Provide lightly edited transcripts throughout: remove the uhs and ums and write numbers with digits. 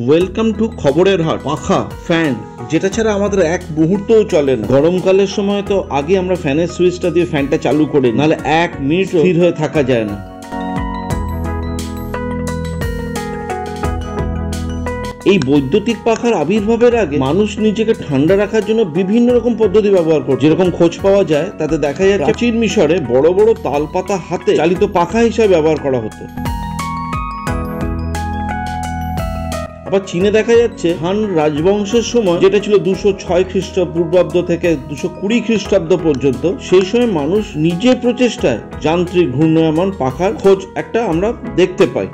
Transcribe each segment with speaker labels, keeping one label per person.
Speaker 1: Welcome to খবরের হাট। পাখা, ফ্যান যেটা ছাড়া আমাদের এক মুহূর্তও চলে না। গরমকালের সময় তো আগে আমরা ফ্যানের সুইচটা দিয়ে ফ্যানটা চালু করি, নাহলে এক মিনিট স্থির হয়ে থাকা যায় না। এই বৈদ্যুতিক পাখার আবির্ভাবের আগে মানুষ নিজেকে ঠান্ডা রাখার জন্য বিভিন্ন রকম পদ্ধতি ব্যবহার করছে। যেরকম খোঁজ পাওয়া যায় তাতে দেখা যায় প্রাচীন মিশরে বড় বড় তালপাতা হাতে চালিত পাখা হিসাবে ব্যবহার করা হতো। আবার চীনে দেখা যাচ্ছে হান রাজবংশের সময়, যেটা ছিল 206 খ্রিস্টপূর্বাব্দ থেকে 220 খ্রিস্টাব্দ পর্যন্ত, সেই সময় মানুষ নিজের প্রচেষ্টায় যান্ত্রিক ঘূর্ণায়মান পাখার খোঁজ একটা আমরা দেখতে পাই।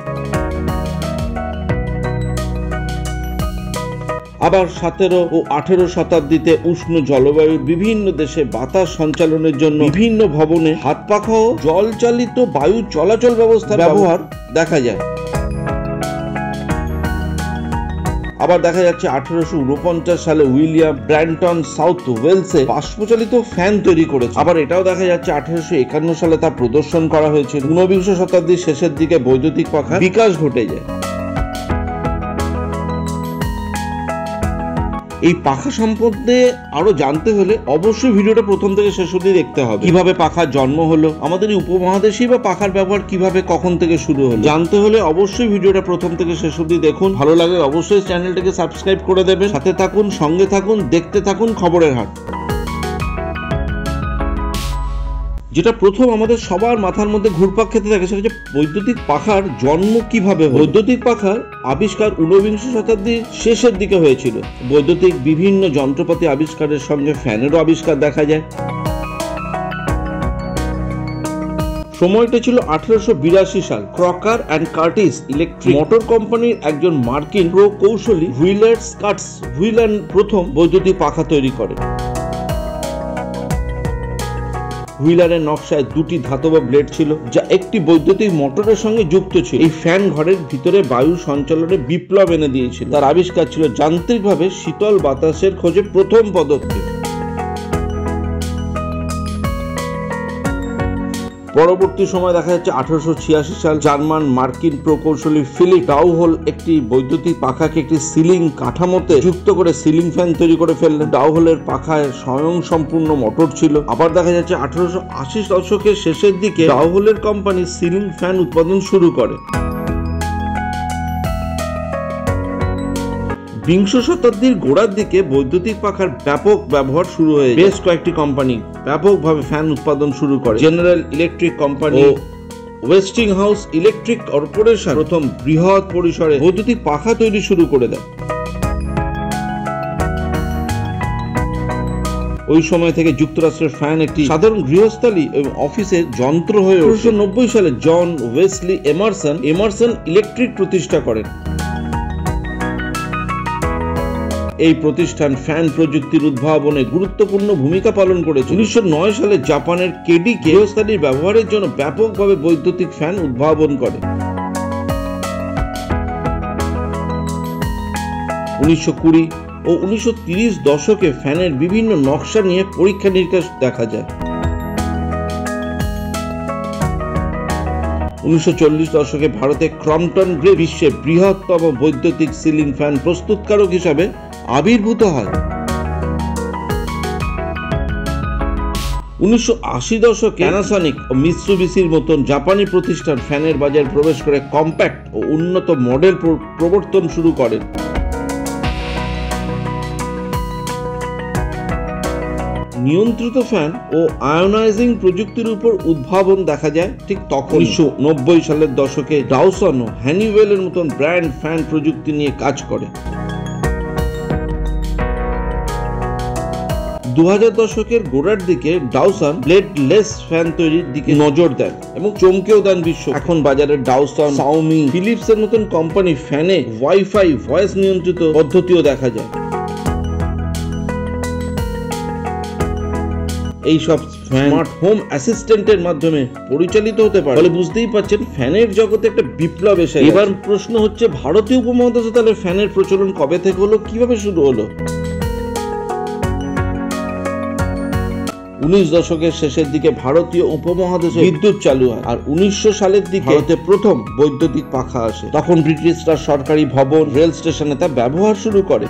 Speaker 1: আবার 17 ও 18 শতাব্দীতে উষ্ণ জলবায়ুর বিভিন্ন দেশে বাতাস সঞ্চালনের জন্য বিভিন্ন ভবনে হাত পাখা ও জল চালিত বায়ু চলাচল ব্যবস্থার ব্যবহার দেখা যায়। আবার দেখা যাচ্ছে 1849 সালে উইলিয়াম ব্র্যান্টন সাউথ ওয়েলসে বাষ্পচালিত ফ্যান তৈরি করেছে। আবার এটাও দেখা যাচ্ছে 1851 সালে তা প্রদর্শন করা হয়েছিল। 19বিংশ শতাব্দীর শেষের দিকে বৈদ্যুতিক পাখার বিকাশ ঘটে যায়। এই পাখা সম্পর্কে আরো জানতে হলে অবশ্যই ভিডিওটা প্রথম থেকে শেষ অবধি দেখতে হবে। কিভাবে পাখার জন্ম হলো, আমাদের এই উপমহাদেশেই বা পাখার ব্যবহার কিভাবে কখন থেকে শুরু হলো, জানতে হলে অবশ্যই ভিডিওটা প্রথম থেকে শেষ অবধি দেখুন। ভালো লাগলে অবশ্যই চ্যানেলটাকে সাবস্ক্রাইব করে দেবেন। সাথে থাকুন, সঙ্গে থাকুন, দেখতে থাকুন খবরের হাট। যেটা প্রথম আমাদের সবার মাথার মধ্যে ঘুরপাক খেতে থাকে সেটা হচ্ছে বৈদ্যুতিক পাখার জন্ম কিভাবে হলো। বৈদ্যুতিক পাখার আবিষ্কার 19বিংশ শতাব্দীর শেষের দিকে হয়েছিল। বৈদ্যুতিক বিভিন্ন যন্ত্রপাতি আবিষ্কারের সঙ্গে ফ্যানেরও আবিষ্কার দেখা যায়। সময়টা ছিল 1882 সাল। ক্রকার অ্যান্ড কার্টিস ইলেকট্রিক মোটর কোম্পানির একজন মার্কিন প্রকৌশলী হুইলার স্কটস হুইলার প্রথম বৈদ্যুতিক পাখা তৈরি করে। হুইলারের নকশায় দুটি ধাতব ব্লেড ছিল, যা একটি বৈদ্যুতিক মোটরের সঙ্গে যুক্ত ছিল। এই ফ্যান ঘরের ভিতরে বায়ু সঞ্চালনে বিপ্লব এনে দিয়েছিল। তার আবিষ্কার ছিল যান্ত্রিকভাবে শীতল বাতাসের খোঁজে প্রথম পদক্ষেপ। পরবর্তী সময় দেখা যাচ্ছে 1886 সাল জার্মান মার্কিন প্রকৌশলী ফিলিপ ডাউহল একটি বৈদ্যুতিক পাখাকে একটি সিলিং কাঠামোতে যুক্ত করে সিলিং ফ্যান তৈরি করে ফেললেন। ডাউহলের পাখায় স্বয়ং সম্পূর্ণ মোটর ছিল। আবার দেখা যাচ্ছে 1880 দশকের শেষের দিকে ডাউহলের কোম্পানি সিলিং ফ্যান উৎপাদন শুরু করে। বিংশ শতাব্দীর গোড়ার দিকে বৈদ্যুতিক পাখার ব্যাপক ব্যবহার শুরু হয়ে বেশ কয়েকটি কোম্পানি ব্যাপকভাবে ফ্যান উৎপাদন শুরু করে। জেনারেল ইলেকট্রিক কোম্পানি ও ওয়েস্টিং হাউস ইলেকট্রিক কর্পোরেশন প্রথম বৃহৎ পরিসরে বৈদ্যুতিক পাখা তৈরি শুরু করে দেয়। ওই সময় থেকে যুক্তরাষ্ট্রের ফ্যান একটি সাধারণ গৃহস্থালী এবং অফিসের যন্ত্র হয়ে 1990 সালে জন ওয়েসলি এমারসন ইলেকট্রিক প্রতিষ্ঠা করেন। এই প্রতিষ্ঠান ফ্যান প্রযুক্তির উদ্ভাবনে গুরুত্বপূর্ণ ভূমিকা পালন করেছে। 1909 সালে জাপানের কেডি গৃহস্থালীর ব্যবহারের জন্য ব্যাপকভাবে বৈদ্যুতিক ফ্যান উদ্ভাবন করে। 1920 ও 1930 দশকে ফ্যানের বিভিন্ন নকশা নিয়ে পরীক্ষা নিরীক্ষা দেখা যায়। 1940 দশকে ভারতে ক্রম্পটন গ্রে বিশ্বের বৃহত্তম বৈদ্যুতিক সিলিং ফ্যান প্রস্তুতকারক হিসাবে আবির্ভূত হয়। 1980 দশকে প্যানাসনিক ও মিৎসুবিশির মতন জাপানি প্রতিষ্ঠান ফ্যানের বাজারে প্রবেশ করে কম্প্যাক্ট ও উন্নত মডেল প্রবর্তন শুরু করেন। নিয়ন্ত্রিত ফ্যান ও আয়োনাইজিং প্রযুক্তির উপর উদ্ভাবন দেখা যায় ঠিক তখন। 1990 সালের দশকে ডাউসন ও হ্যানিওয়েলের মতন ব্র্যান্ড ফ্যান প্রযুক্তি নিয়ে কাজ করে। 2000 দশকের গোড়ার দিকে ডাউসন ব্লেডলেস ফ্যান তৈরির দিকে নজর দেন এবং চমকেও দেন বিশ্ব। এখন বাজারে ডাউসন, সাওমি, ফিলিপস এর মতন কোম্পানি ফ্যানে ওয়াইফাই ভয়েস নিয়ন্ত্রিত পদ্ধতিও দেখা যায়। এই সব স্মার্ট হোম অ্যাসিস্ট্যান্টের মাধ্যমে পরিচালিত হতে পারে। ফলে বুঝতেই পারছেন ফ্যানের জগতে একটা বিপ্লব এসে গেছে। এবার প্রশ্ন হচ্ছে ভারতীয় উপমহাদেশে তাহলে ফ্যানের প্রচলন কবে থেকে হলো, কিভাবে শুরু হলো? 19 দশকের শেষের দিকে ভারতীয় উপমহাদেশে বিদ্যুৎ চালু হয় আর 1900 সালের দিকে ভারতে প্রথম বৈদ্যুতিক পাখা আসে। তখন ব্রিটিশরা সরকারি ভবন, রেল স্টেশনে তা ব্যবহার শুরু করে।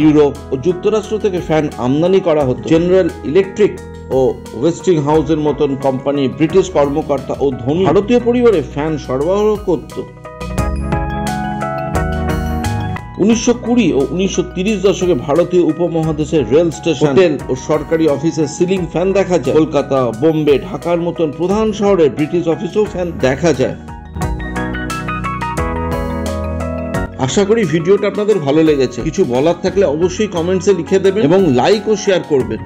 Speaker 1: ইউরোপ ও যুক্তরাষ্ট্র থেকে ফ্যান আমদানি করা হতো। জেনারেল ইলেকট্রিক ও ওয়েস্টিং হাউসের মতন কোম্পানি ব্রিটিশ কর্মকর্তা ও ধনী ভারতীয় পরিবারে ফ্যান সরবরাহ করত। 1920 ও 1930 দশকে ভারতীয় উপমহাদেশের রেল স্টেশন, হোটেল ও সরকারি অফিসে সিলিং ফ্যান দেখা যায়। কলকাতা, বোম্বে, ঢাকার মতন প্রধান শহরে ব্রিটিশ অফিসেও ফ্যান দেখা যায়। আশা করি ভিডিওটা আপনাদের ভালো লেগেছে। কিছু বলার থাকলে অবশ্যই কমেন্টসে লিখে দেবেন এবং লাইক ও শেয়ার করবেন।